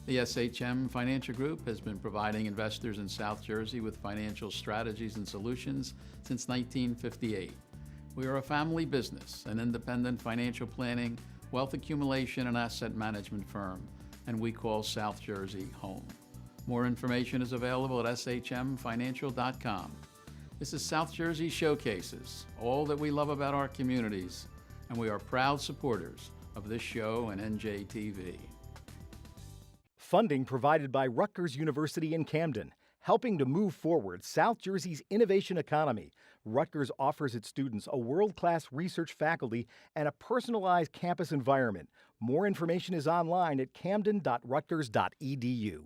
The SHM Financial Group has been providing investors in South Jersey with financial strategies and solutions since 1958. We are a family business, an independent financial planning, wealth accumulation, and asset management firm, and we call South Jersey home. More information is available at shmfinancial.com. This is South Jersey Showcases, all that we love about our communities, and we are proud supporters of this show and NJTV. Funding provided by Rutgers University in Camden. Helping to move forward South Jersey's innovation economy, Rutgers offers its students a world-class research faculty and a personalized campus environment. More information is online at camden.rutgers.edu.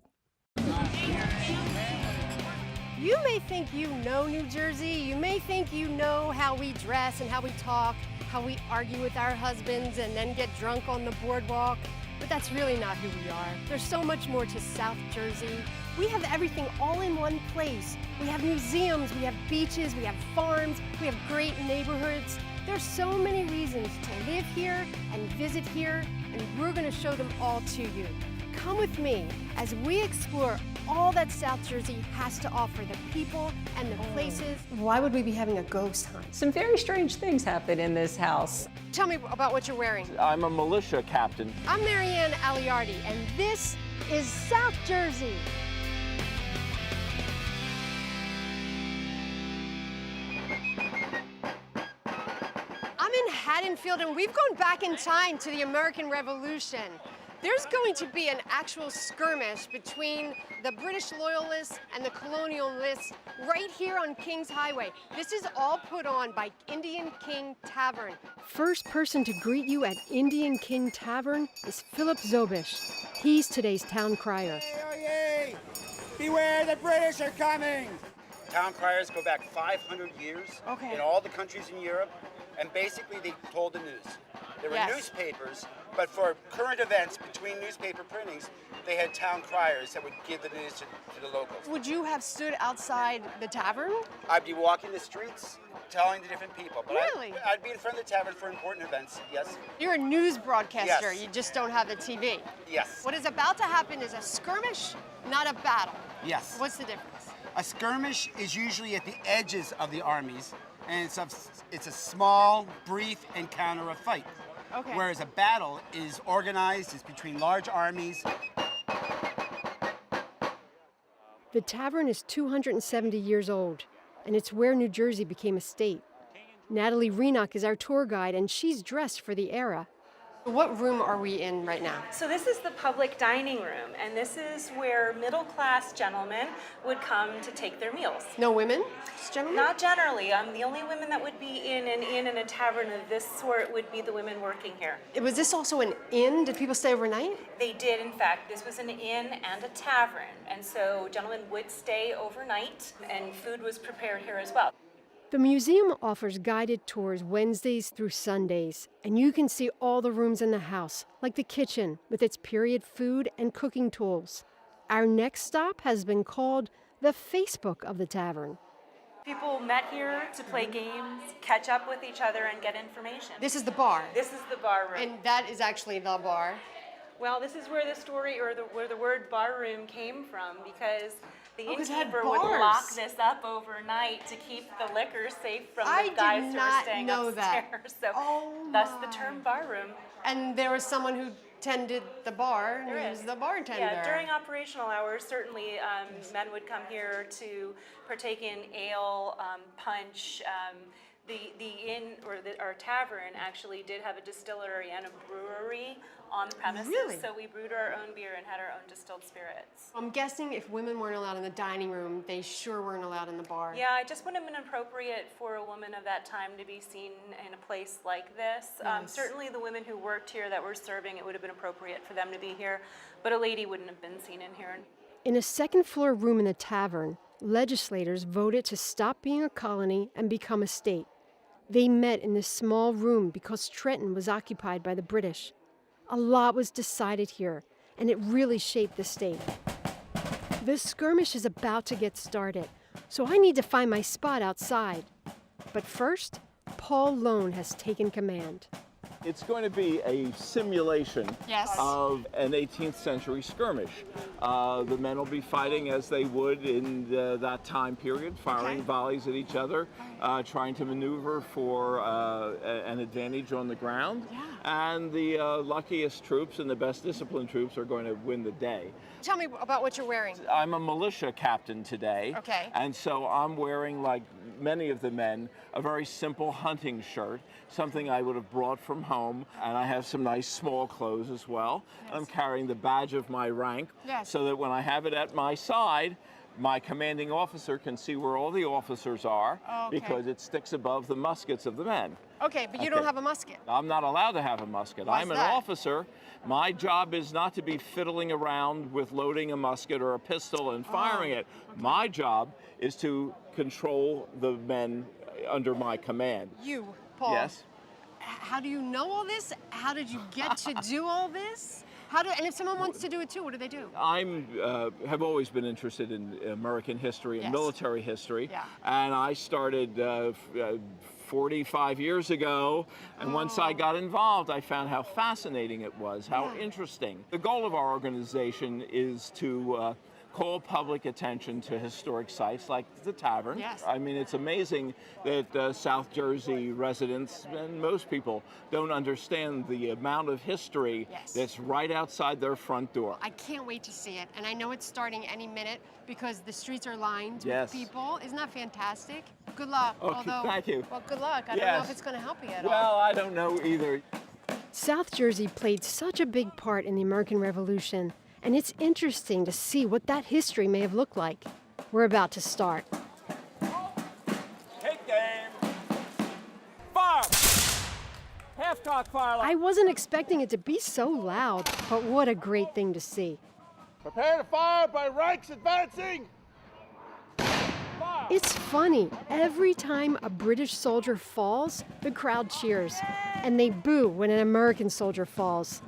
You may think you know New Jersey. You may think you know how we dress and how we talk, how we argue with our husbands and then get drunk on the boardwalk. But that's really not who we are. There's so much more to South Jersey. We have everything all in one place. We have museums, we have beaches, we have farms, we have great neighborhoods. There's so many reasons to live here and visit here, and we're gonna show them all to you. Come with me as we explore all that South Jersey has to offer, the people and the places. Why would we be having a ghost hunt? Some very strange things happen in this house. Tell me about what you're wearing. I'm a militia captain. I'm Marianne Aleardi, and this is South Jersey. I'm in Haddonfield, and we've gone back in time to the American Revolution. There's going to be an actual skirmish between the British loyalists and the colonialists right here on Kings Highway. This is all put on by Indian King Tavern. First person to greet you at Indian King Tavern is Philip Zobish. He's today's town crier. Hey, beware, the British are coming! Town criers go back 500 years in all the countries in Europe, and basically they told the news. There were newspapers, but for current events between newspaper printings, they had town criers that would give the news to the locals. Would you have stood outside the tavern? I'd be walking the streets, telling the different people. But Really? I'd be in front of the tavern for important events, yes. You're a news broadcaster, Yes. you just don't have the TV. Yes. What is about to happen is a skirmish, not a battle. Yes. What's the difference? A skirmish is usually at the edges of the armies, and it's a small, brief encounter of fight. Okay. Whereas a battle is organized, it's between large armies. The tavern is 270 years old, and it's where New Jersey became a state. Natalie Renock is our tour guide, and she's dressed for the era. What room are we in right now? So this is the public dining room, and this is where middle-class gentlemen would come to take their meals. No women, gentlemen? Not generally. The only women that would be in an inn and a tavern of this sort would be the women working here. Was this also an inn? Did people stay overnight? They did, in fact. This was an inn and a tavern, and so gentlemen would stay overnight, and food was prepared here as well. The museum offers guided tours Wednesdays through Sundays, and you can see all the rooms in the house, like the kitchen with its period food and cooking tools. Our next stop has been called the Facebook of the tavern. People met here to play games, catch up with each other, and get information. This is the bar. This is the bar room. And that is actually the bar. Well, this is where the story, or where the word bar room came from, because the 'cause it had innkeeper would bars. lock this up overnight to keep the liquor safe from I the did guys who were not staying know that. upstairs. So Oh thus the term bar room. And there was someone who tended the bar, and There he was is. the bartender. Yeah, during operational hours, certainly men would come here to partake in ale, punch. The inn, or our tavern, actually did have a distillery and a brewery on the premises. Really? So we brewed our own beer and had our own distilled spirits. I'm guessing if women weren't allowed in the dining room, they sure weren't allowed in the bar. Yeah, it just wouldn't have been appropriate for a woman of that time to be seen in a place like this. Yes. Certainly the women who worked here that were serving, it would have been appropriate for them to be here, but a lady wouldn't have been seen in here. In a second-floor room in the tavern, legislators voted to stop being a colony and become a state. They met in this small room because Trenton was occupied by the British. A lot was decided here, and it really shaped the state. The skirmish is about to get started, so I need to find my spot outside. But first, Paul Lone has taken command. It's going to be a simulation Yes. of an 18th century skirmish. The men will be fighting as they would in that time period, firing volleys at each other, trying to maneuver for an advantage on the ground. Yeah. And the luckiest troops and the best disciplined troops are going to win the day. Tell me about what you're wearing. I'm a militia captain today. Okay. And so I'm wearing, like many of the men, a very simple hunting shirt, something I would have brought from home. And I have some nice small clothes as well. Yes. I'm carrying the badge of my rank, Yes. so that when I have it at my side, my commanding officer can see where all the officers are, Okay. because it sticks above the muskets of the men. Okay, but you don't have a musket. I'm not allowed to have a musket. Why's I'm an that? officer. My job is not to be fiddling around with loading a musket or a pistol and firing it. My job is to control the men under my command. You, Paul. Yes? How do you know all this? How did you get to do all this? And if someone wants to do it too, what do they do? I'm have always been interested in American history and Yes. military history, Yeah. and I started 45 years ago, and once I got involved, I found how fascinating it was, how interesting. The goal of our organization is to call public attention to historic sites like the Tavern. Yes. I mean, it's amazing that South Jersey residents and most people don't understand the amount of history Yes. that's right outside their front door. I can't wait to see it, and I know it's starting any minute because the streets are lined Yes. with people. Isn't that fantastic? Good luck. Okay, thank you. Well, good luck. I don't know Yes. if it's going to help you at all. Well, I don't know either. South Jersey played such a big part in the American Revolution, and it's interesting to see what that history may have looked like. We're about to start. Take game. Fire! Half-cock fire. I wasn't expecting it to be so loud, but what a great thing to see. Prepare to fire by ranks advancing! It's funny. Every time a British soldier falls, the crowd cheers, and they boo when an American soldier falls.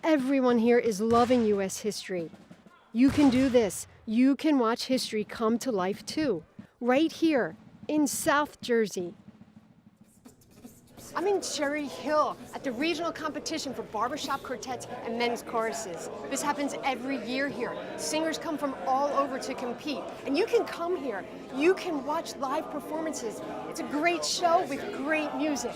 Everyone here is loving U.S. history. You can do this. You can watch history come to life too, right here in South Jersey. I'm in Cherry Hill at the regional competition for barbershop quartets and men's choruses. This happens every year here. Singers come from all over to compete. And you can come here. You can watch live performances. It's a great show with great music.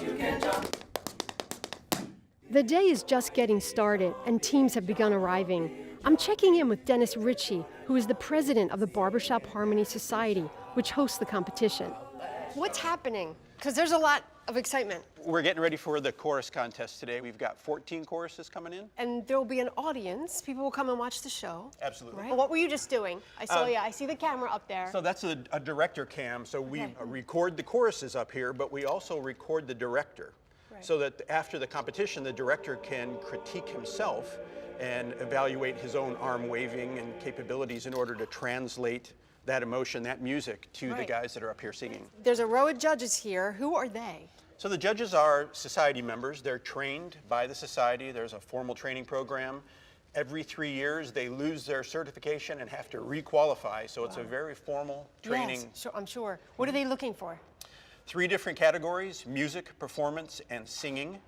The day is just getting started and teams have begun arriving. I'm checking in with Dennis Ritchie, who is the president of the Barbershop Harmony Society, which hosts the competition. What's happening? Because there's a lot of excitement. We're getting ready for the chorus contest today. We've got 14 choruses coming in. And there will be an audience. People will come and watch the show. Absolutely. Right? What were you just doing? I see the camera up there. So that's a director cam. So we record the choruses up here, but we also record the director. Right. So that after the competition, the director can critique himself and evaluate his own arm waving and capabilities in order to translate that emotion, that music, to the guys that are up here singing. There's a row of judges here. Who are they? So the judges are society members. They're trained by the society. There's a formal training program. Every 3 years, they lose their certification and have to re-qualify. So it's a very formal training. Yes, sure, I'm sure. What are they looking for? 3 different categories: music, performance, and singing.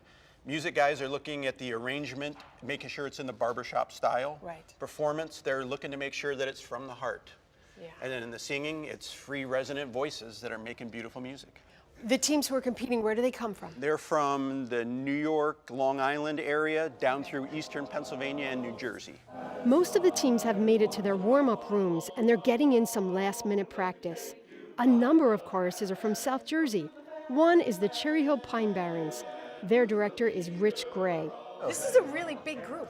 Music guys are looking at the arrangement, making sure it's in the barbershop style. Right. Performance, they're looking to make sure that it's from the heart. Yeah. And then in the singing, it's free resonant voices that are making beautiful music. The teams who are competing, where do they come from? They're from the New York, Long Island area, down through eastern Pennsylvania and New Jersey. Most of the teams have made it to their warm-up rooms, and they're getting in some last-minute practice. A number of choruses are from South Jersey. One is the Cherry Hill Pine Barrens. Their director is Rich Gray. This is a really big group.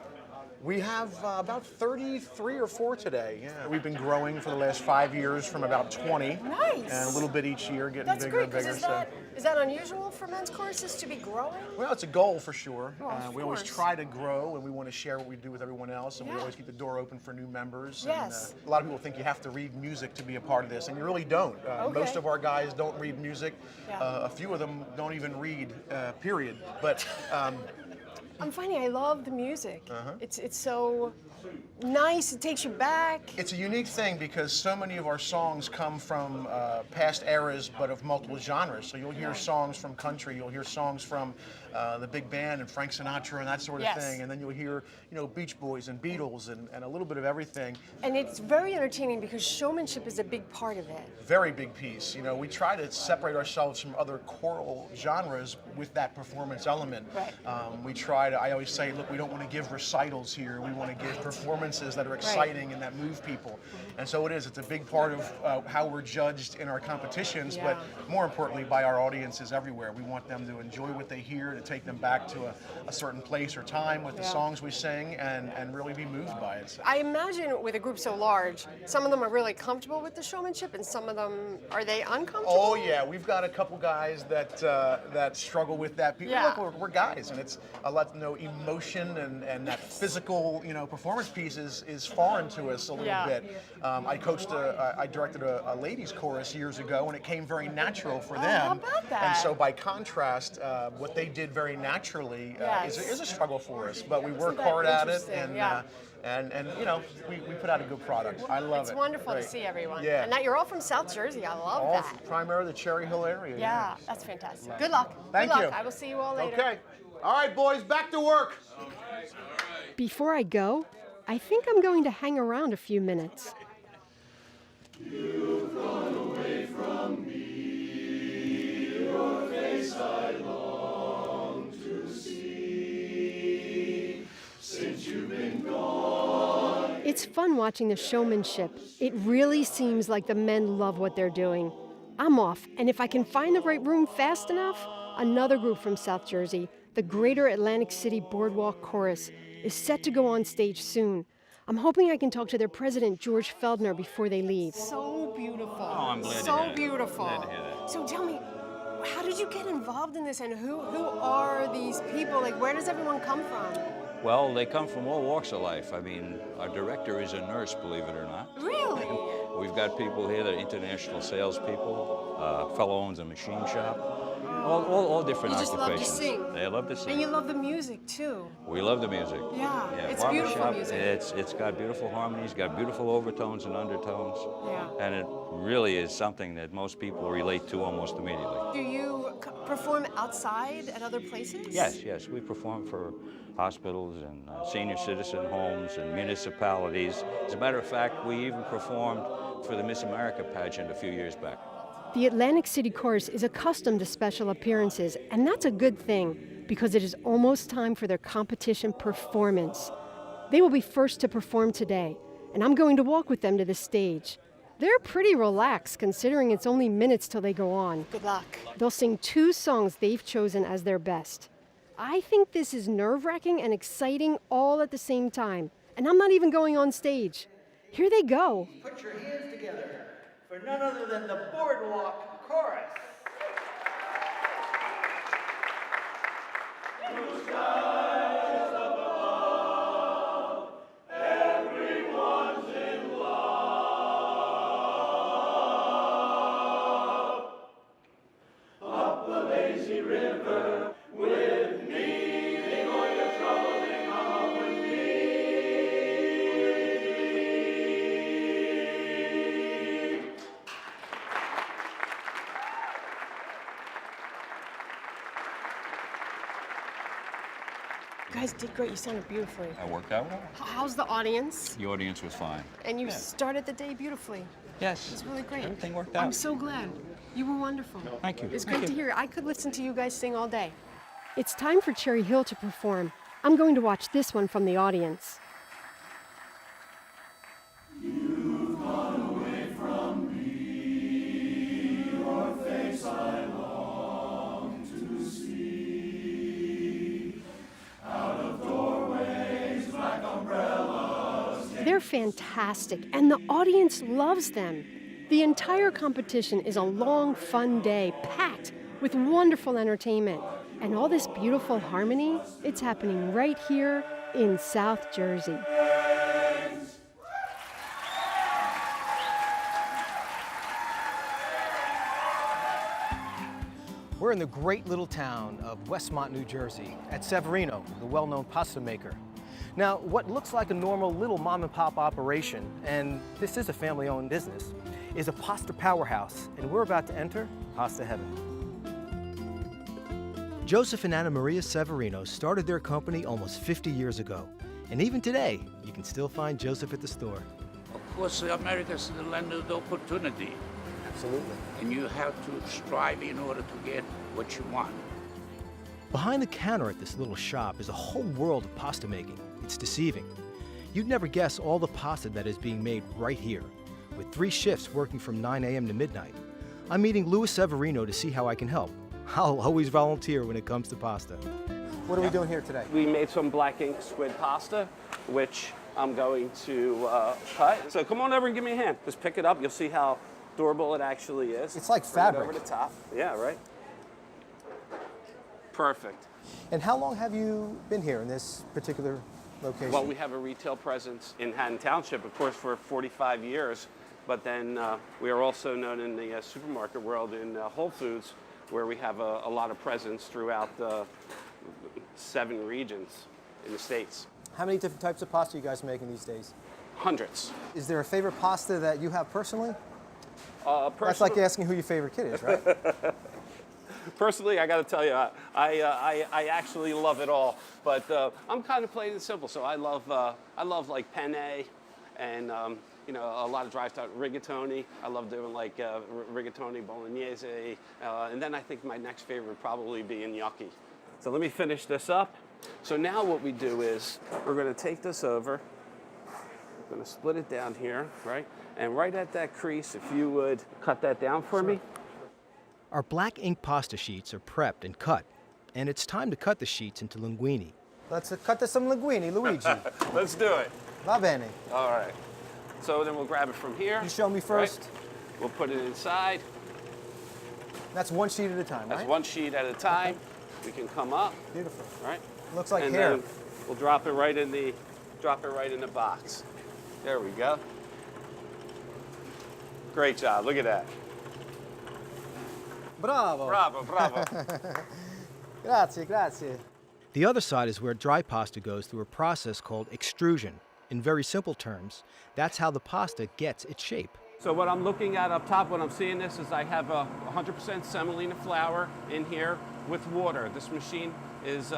We have about 33 or 4 today. Yeah, we've been growing for the last 5 years from about 20. Nice. And a little bit each year, getting That's bigger great, and 'cause bigger. is that unusual for men's choruses to be growing? Well, it's a goal for sure. Oh, of we always course. try to grow, and we want to share what we do with everyone else, and we Yeah. always keep the door open for new members. Yes. And, a lot of people think you have to read music to be a part of this, and you really don't. Most of our guys don't read music. Yeah. A few of them don't even read, period. But I'm finding I love the music. It's so nice. It takes you back. it's a unique thing because so many of our songs come from past eras, but of multiple genres. So you'll hear songs from country, you'll hear songs from the big band and Frank Sinatra and that sort of thing. And then you'll hear, Beach Boys and Beatles and a little bit of everything. And it's very entertaining because showmanship is a big part of it. Very big piece. We try to separate ourselves from other choral genres with that performance element. Right. I always say, look, we don't want to give recitals here. We want to give performances that are exciting and that move people. And so it's a big part of how we're judged in our competitions, but more importantly by our audiences everywhere. We want them to enjoy what they hear, to take them back to a certain place or time with the songs we sing and really be moved by it. So. I imagine with a group so large, some of them are really comfortable with the showmanship and some of them, are they uncomfortable? Oh yeah, we've got a couple guys that struggle with that. Look, we're guys, and it's a lot, emotion and that physical, performance piece is foreign to us a little bit. I directed a ladies chorus years ago, and it came very natural for them. How about that? And so by contrast, what they did very naturally is a struggle for us, but we work hard at it, and we put out a good product. I love it. It's wonderful to see everyone. Yeah. And that you're all from South Jersey. I love that. Primarily the Cherry Hill area. Yeah, that's fantastic. Good luck. Thank Good you. luck. I will see you all later. Okay. All right, boys, back to work. Before I go, I think I'm going to hang around a few minutes. You've gone away from me, your face I long to see. Since you've been gone. It's fun watching the showmanship. It really seems like the men love what they're doing. I'm off, and if I can find the right room fast enough, another group from South Jersey, the Greater Atlantic City Boardwalk Chorus, is set to go on stage soon. I'm hoping I can talk to their president, George Feldner, before they leave. So beautiful. Oh, I'm glad so to hear beautiful. Glad to hear that. So tell me, how did you get involved in this, and who are these people? Like, where does everyone come from? Well, they come from all walks of life. I mean, our director is a nurse, believe it or not. Really? We've got people here that are international salespeople, fellow owns a machine shop, all different You just occupations. love to sing. They love to sing. And you love the music, too. We love the music. Yeah, it's barbershop, beautiful music. It's got beautiful harmonies, got beautiful overtones and undertones. Yeah. And it really is something that most people relate to almost immediately. Do you perform outside at other places? Yes. We perform for hospitals and senior citizen homes and municipalities. As a matter of fact, we even performed for the Miss America pageant a few years back. The Atlantic City Chorus is accustomed to special appearances, and that's a good thing because it is almost time for their competition performance. They will be first to perform today, and I'm going to walk with them to the stage. They're pretty relaxed considering it's only minutes till they go on. Good luck. They'll sing 2 songs they've chosen as their best. I think this is nerve-wracking and exciting all at the same time, and I'm not even going on stage. Here they go. Put your hands together for none other than the Boardwalk Chorus. Blue skies above, everyone's in love. Up the lazy river with me, ain't going to trouble, they come up with me. You guys did great. You sounded beautifully. I worked out well. How's the audience? The audience was fine. And you started the day beautifully. Yes. It's really great. Everything worked out. I'm so glad. You were wonderful. Thank you. It's Thank great to you. hear. I could listen to you guys sing all day. It's time for Cherry Hill to perform. I'm going to watch this one from the audience. You've gone away from me, your face I long to see. Out of doorways, black umbrellas. They're fantastic, and the audience loves them. The entire competition is a long, fun day, packed with wonderful entertainment. And all this beautiful harmony, it's happening right here in South Jersey. We're in the great little town of Westmont, New Jersey, at Severino, the well-known pasta maker. Now, what looks like a normal little mom-and-pop operation, and this is a family-owned business, is a pasta powerhouse, and we're about to enter pasta heaven. Joseph and Anna Maria Severino started their company almost 50 years ago. And even today, you can still find Joseph at the store. Of course, America is the land of opportunity. Absolutely. And you have to strive in order to get what you want. Behind the counter at this little shop is a whole world of pasta making. It's deceiving. You'd never guess all the pasta that is being made right here, with 3 shifts working from 9 a.m. to midnight. I'm meeting Louis Severino to see how I can help. I'll always volunteer when it comes to pasta. What are we doing here today? We made some black ink squid pasta, which I'm going to cut. So come on over and give me a hand. Just pick it up. You'll see how durable it actually is. It's like Bring fabric. it over the top. Yeah, right. Perfect. And how long have you been here in this particular location? Well, we have a retail presence in Haddon Township, of course, for 45 years. But then we are also known in the supermarket world in Whole Foods, where we have a lot of presence throughout the 7 regions in the States. How many different types of pasta are you guys making these days? Hundreds. Is there a favorite pasta that you have personally? That's Personally, like asking who your favorite kid is, right? personally, I got to tell you, I actually love it all. But I'm kind of plain and simple, so I love like penne and you know, a lot of dry stuff, rigatoni. I love doing like rigatoni bolognese, and then I think my next favorite would probably be gnocchi. So let me finish this up. So now what we do is we're going to take this over. We're going to split it down here, right? And right at that crease, if you would cut that down for me. Our black ink pasta sheets are prepped and cut, and it's time to cut the sheets into linguine. Let's cut some linguine, Luigi. Let's do it. Va bene. All right. So then we'll grab it from here. You show me first. Right? We'll put it inside. That's 1 sheet at a time, That's right? 1 sheet at a time. We can come up. Beautiful. Right? Looks like and hair. Then we'll drop it right in the box. There we go. Great job. Look at that. Bravo. Bravo, bravo. Grazie, grazie. The other side is where dry pasta goes through a process called extrusion. In very simple terms, that's how the pasta gets its shape. So what I'm looking at up top when I'm seeing this is I have a 100% semolina flour in here with water. This machine is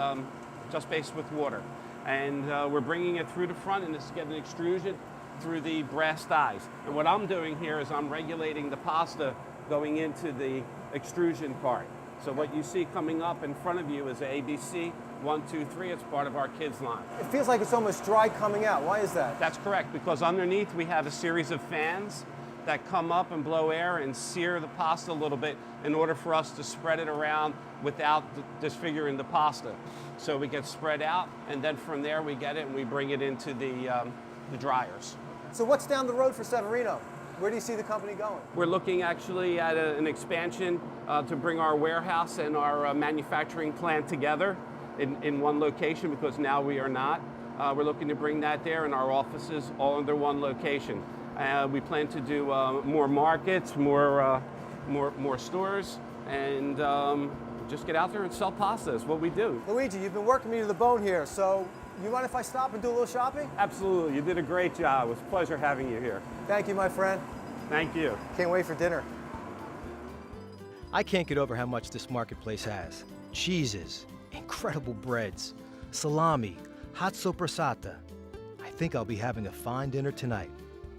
just based with water. And we're bringing it through the front, and it's getting extrusion through the brass dies. And what I'm doing here is I'm regulating the pasta going into the extrusion part. So what you see coming up in front of you is ABC 1, 2, 3. It's part of our kids line. It feels like it's almost dry coming out. Why is that? That's correct, because underneath we have a series of fans that come up and blow air and sear the pasta a little bit in order for us to spread it around without disfiguring the pasta. So we get spread out, and then from there we get it and we bring it into the dryers. So what's down the road for Severino? Where do you see the company going? We're looking actually at an expansion to bring our warehouse and our manufacturing plant together in one location, because now we are not. We're looking to bring that there, and our offices all under one location. We plan to do more markets, more stores, and just get out there and sell pasta is what we do. Luigi, you've been working me to the bone here, so you mind if I stop and do a little shopping? Absolutely. You did a great job. It was a pleasure having you here. Thank you, my friend. Thank you. Can't wait for dinner. I can't get over how much this marketplace has. Cheeses, incredible breads, salami, hot soppressata. I think I'll be having a fine dinner tonight.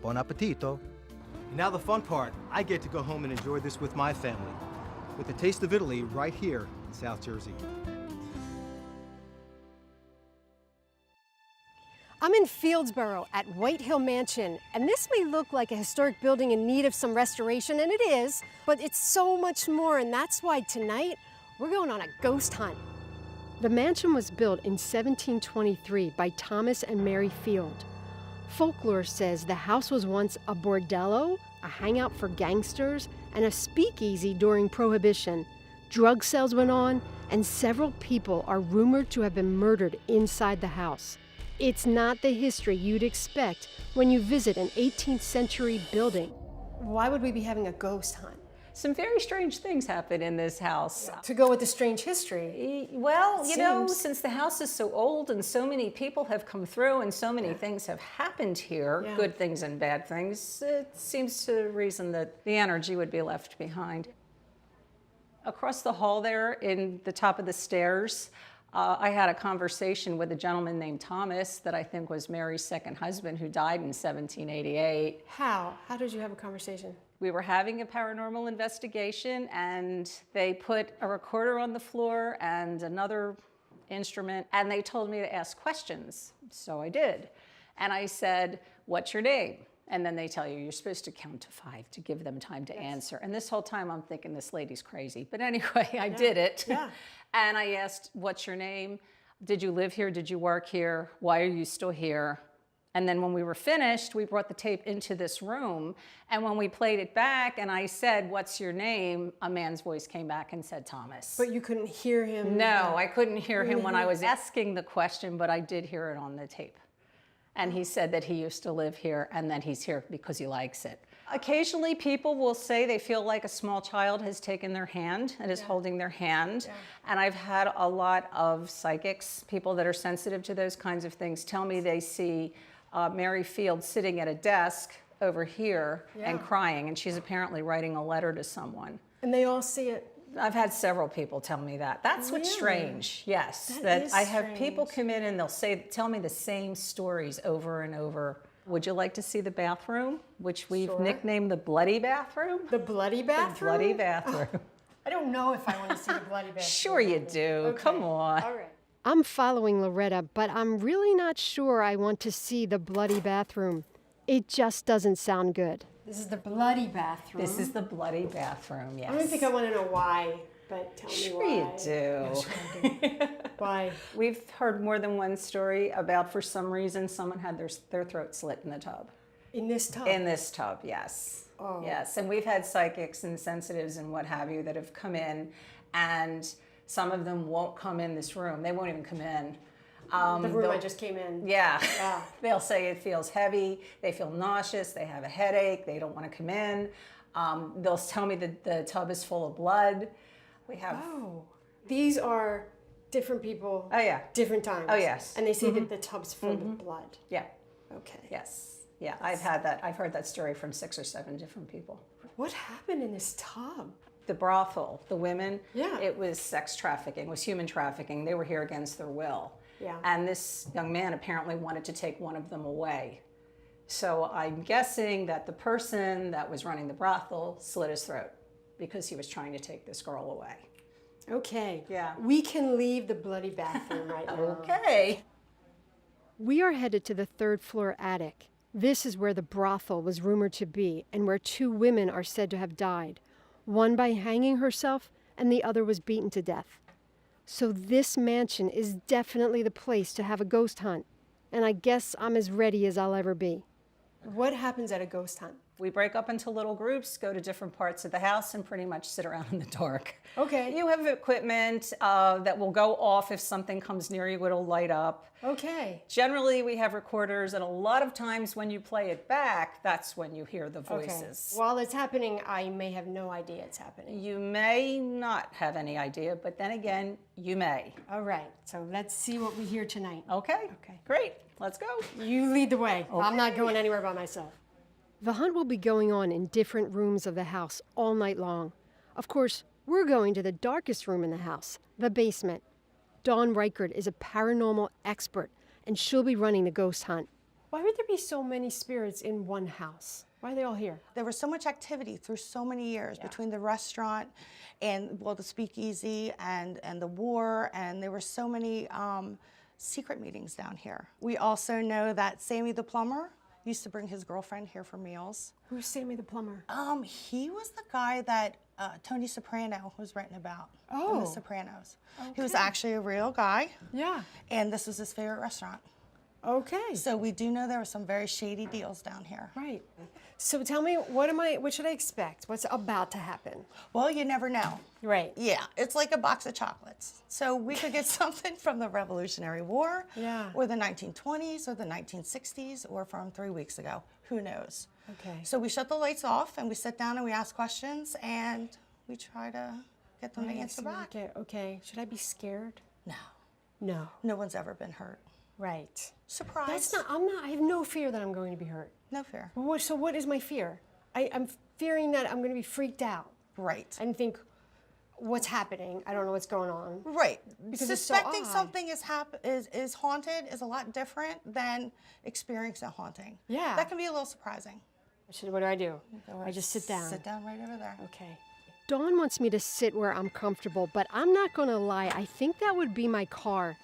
Buon appetito. And now the fun part. I get to go home and enjoy this with my family, with a taste of Italy right here in South Jersey. I'm in Fieldsboro at White Hill Mansion, and this may look like a historic building in need of some restoration, and it is, but it's so much more, and that's why tonight we're going on a ghost hunt. The mansion was built in 1723 by Thomas and Mary Field. Folklore says the house was once a bordello, a hangout for gangsters, and a speakeasy during Prohibition. Drug sales went on, and several people are rumored to have been murdered inside the house. It's not the history you'd expect when you visit an 18th century building. Why would we be having a ghost hunt? Some very strange things happen in this house. To go with the strange history. Well, you know, since the house is so old and so many people have come through and so many things have happened here, good things and bad things, it seems to reason that the energy would be left behind. Across the hall there, in the top of the stairs, I had a conversation with a gentleman named Thomas that I think was Mary's second husband, who died in 1788. How? How did you have a conversation? We were having a paranormal investigation, and they put a recorder on the floor and another instrument, and they told me to ask questions. So I did. And I said, "What's your name?" And then they tell you you're supposed to count to 5 to give them time to answer. And this whole time I'm thinking this lady's crazy. But anyway, I did it. Yeah. And I asked, "What's your name? Did you live here? Did you work here? Why are you still here?" And then when we were finished, we brought the tape into this room. And when we played it back and I said, "What's your name?" a man's voice came back and said, "Thomas." But you couldn't hear him? No, I couldn't hear him when I was asking the question, but I did hear it on the tape. And he said that he used to live here and that he's here because he likes it. Occasionally people will say they feel like a small child has taken their hand and is holding their hand. Yeah. And I've had a lot of psychics, people that are sensitive to those kinds of things, tell me they see Mary Field sitting at a desk over here and crying, and she's apparently writing a letter to someone. And they all see it? I've had several people tell me that. That's what's strange, yes. That I have people come in and they'll tell me the same stories over and over. Would you like to see the bathroom, which we've nicknamed the Bloody Bathroom? The Bloody Bathroom? The Bloody Bathroom. I don't know if I want to see the Bloody Bathroom. Sure you do, okay. Come on. All right. I'm following Loretta, but I'm really not sure I want to see the Bloody Bathroom. It just doesn't sound good. This is the Bloody Bathroom. This is the Bloody Bathroom, yes. I don't think I want to know why, but tell me why. Sure you do. Yes, why? We've heard more than one story about, for some reason, someone had their throat slit in the tub. In this tub? In this tub, yes. Oh. Yes, and we've had psychics and sensitives and what have you that have come in, and some of them won't come in this room. They won't even come in. The room I just came in. Yeah. They'll say it feels heavy, they feel nauseous, they have a headache, they don't want to come in. They'll tell me that the tub is full of blood. We have... Oh. These are different people. Oh, yeah. Different times. Oh, yes. And they say that the tub's full of blood. Yeah. Okay. Yes. Yeah, I've had that. I've heard that story from 6 or 7 different people. What happened in this tub? The brothel, the women, yeah. It was sex trafficking, it was human trafficking. They were here against their will. Yeah. And this young man apparently wanted to take one of them away. So I'm guessing that the person that was running the brothel slit his throat because he was trying to take this girl away. Okay. Yeah. We can leave the Bloody Bathroom right now. Okay. We are headed to the 3rd floor attic. This is where the brothel was rumored to be and where 2 women are said to have died. One by hanging herself and the other was beaten to death. So this mansion is definitely the place to have a ghost hunt. And I guess I'm as ready as I'll ever be. What happens at a ghost hunt? We break up into little groups, go to different parts of the house, and pretty much sit around in the dark. Okay. You have equipment that will go off if something comes near you, it'll light up. Okay. Generally, we have recorders, and a lot of times when you play it back, that's when you hear the voices. Okay. While it's happening, I may have no idea it's happening. You may not have any idea, but then again, you may. All right, so let's see what we hear tonight. Okay. Okay. Great. Let's go. You lead the way. Okay. I'm not going anywhere by myself. The hunt will be going on in different rooms of the house all night long. Of course, we're going to the darkest room in the house, the basement. Dawn Reichert is a paranormal expert, and she'll be running the ghost hunt. Why would there be so many spirits in one house? Why are they all here? There was so much activity through so many years between the restaurant and, well, the speakeasy and the war, and there were so many secret meetings down here. We also know that Sammy the plumber used to bring his girlfriend here for meals. Who's Sammy the plumber? He was the guy that Tony Soprano was written about in The Sopranos. Okay. He was actually a real guy. Yeah. And this was his favorite restaurant. Okay. So we do know there were some very shady deals down here. Right. So tell me, what should I expect? What's about to happen? Well, you never know. Right. Yeah, it's like a box of chocolates. So we could get something from the Revolutionary War, or the 1920s, or the 1960s, or from 3 weeks ago. Who knows? Okay. So we shut the lights off, and we sit down and we ask questions, and we try to get them to answer back. Okay. Should I be scared? No. No. No one's ever been hurt. Right. Surprise. I have no fear that I'm going to be hurt. No fear. So what is my fear? I'm fearing that I'm going to be freaked out. Right. And think, what's happening. I don't know what's going on. Right. Because it's so Suspecting odd. something is haunted is a lot different than experiencing a haunting. Yeah. That can be a little surprising. What do I do? I just sit down. Sit down right over there. Okay. Dawn wants me to sit where I'm comfortable, but I'm not going to lie. I think that would be my car.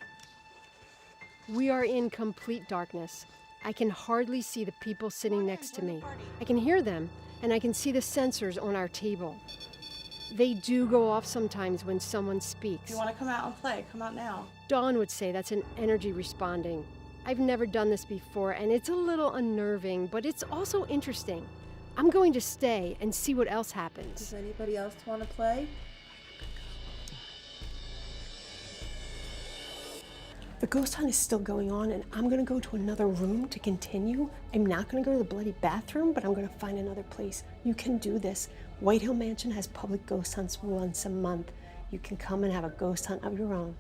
We are in complete darkness. I can hardly see the people sitting next to me. I can hear them, and I can see the sensors on our table. They do go off sometimes when someone speaks. If you want to come out and play, come out now. Dawn would say that's an energy responding. I've never done this before, and it's a little unnerving, but it's also interesting. I'm going to stay and see what else happens. Does anybody else want to play? The ghost hunt is still going on, and I'm gonna go to another room to continue. I'm not gonna go to the bloody bathroom, but I'm gonna find another place. You can do this. White Hill Mansion has public ghost hunts once a month. You can come and have a ghost hunt of your own.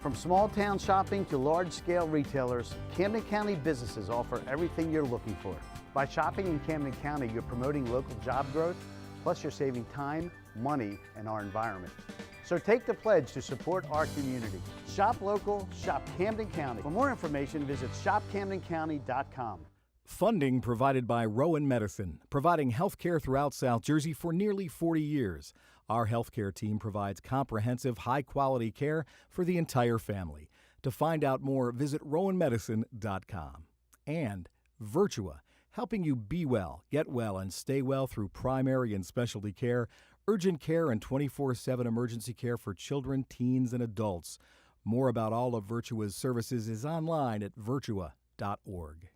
From small town shopping to large scale retailers, Camden County businesses offer everything you're looking for. By shopping in Camden County, you're promoting local job growth, plus you're saving time, money, and our environment. So take the pledge to support our community. Shop local, shop Camden County. For more information, visit shopcamdencounty.com. Funding provided by Rowan Medicine, providing health care throughout South Jersey for nearly 40 years. Our healthcare team provides comprehensive, high-quality care for the entire family. To find out more, visit rowanmedicine.com. And Virtua, helping you be well, get well, and stay well through primary and specialty care, urgent care, and 24/7 emergency care for children, teens, and adults. More about all of Virtua's services is online at virtua.org.